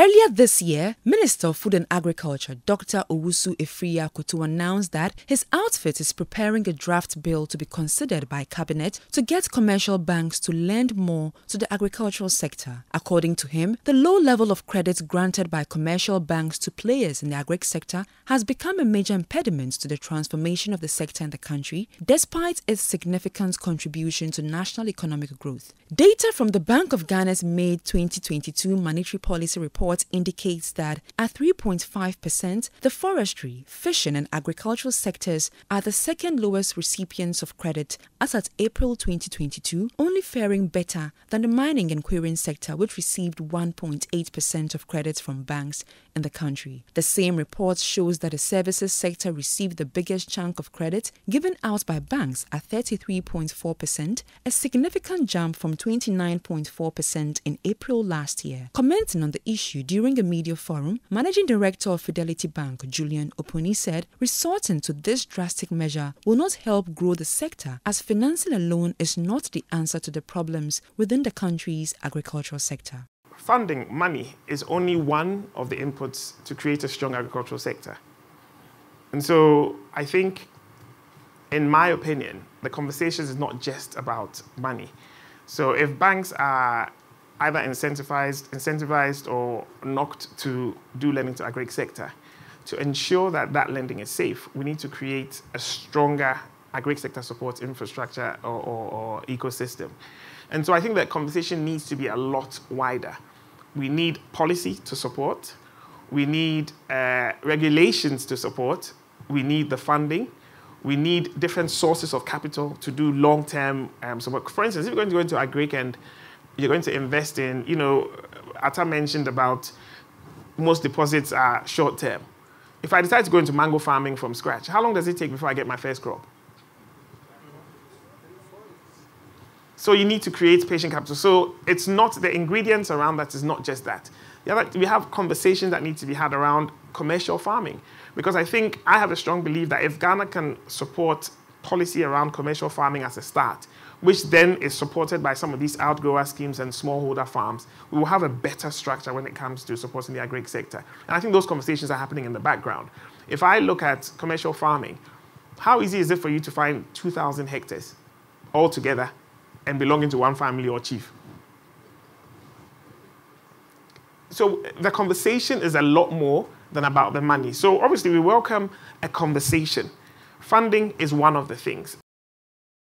Earlier this year, Minister of Food and Agriculture Dr. Owusu Efriakoto announced that his outfit is preparing a draft bill to be considered by Cabinet to get commercial banks to lend more to the agricultural sector. According to him, the low level of credit granted by commercial banks to players in the agric sector has become a major impediment to the transformation of the sector in the country, despite its significant contribution to national economic growth. Data from the Bank of Ghana's May 2022 Monetary Policy Report indicates that at 3.5%, the forestry, fishing and agricultural sectors are the second lowest recipients of credit as at April 2022, only faring better than the mining and quarrying sector, which received 1.8% of credit from banks in the country. The same report shows that the services sector received the biggest chunk of credit given out by banks at 33.4%, a significant jump from 29.4% in April last year. Commenting on the issue during a media forum, Managing Director of Fidelity Bank, Julian Opuni, said resorting to this drastic measure will not help grow the sector, as financing alone is not the answer to the problems within the country's agricultural sector. Funding, money, is only one of the inputs to create a strong agricultural sector. And so I think, in my opinion, the conversation is not just about money. So if banks are either incentivized or knocked to do lending to agric sector, to ensure that that lending is safe, we need to create a stronger agric sector support infrastructure or ecosystem. And so I think that conversation needs to be a lot wider. We need policy to support. We need regulations to support. We need the funding. We need different sources of capital to do long-term support. For instance, if you're going to go into agric and you're going to invest in, Atta mentioned about most deposits are short-term. If I decide to go into mango farming from scratch, how long does it take before I get my first crop? So you need to create patient capital. So it's not the ingredients around that is not just that. We have conversations that need to be had around commercial farming, because I have a strong belief that if Ghana can support policy around commercial farming as a start, which then is supported by some of these outgrower schemes and smallholder farms, we will have a better structure when it comes to supporting the agric sector. And I think those conversations are happening in the background. If I look at commercial farming, how easy is it for you to find 2,000 hectares all together and belonging to one family or chief? So the conversation is a lot more than about the money. So obviously we welcome a conversation. Funding is one of the things.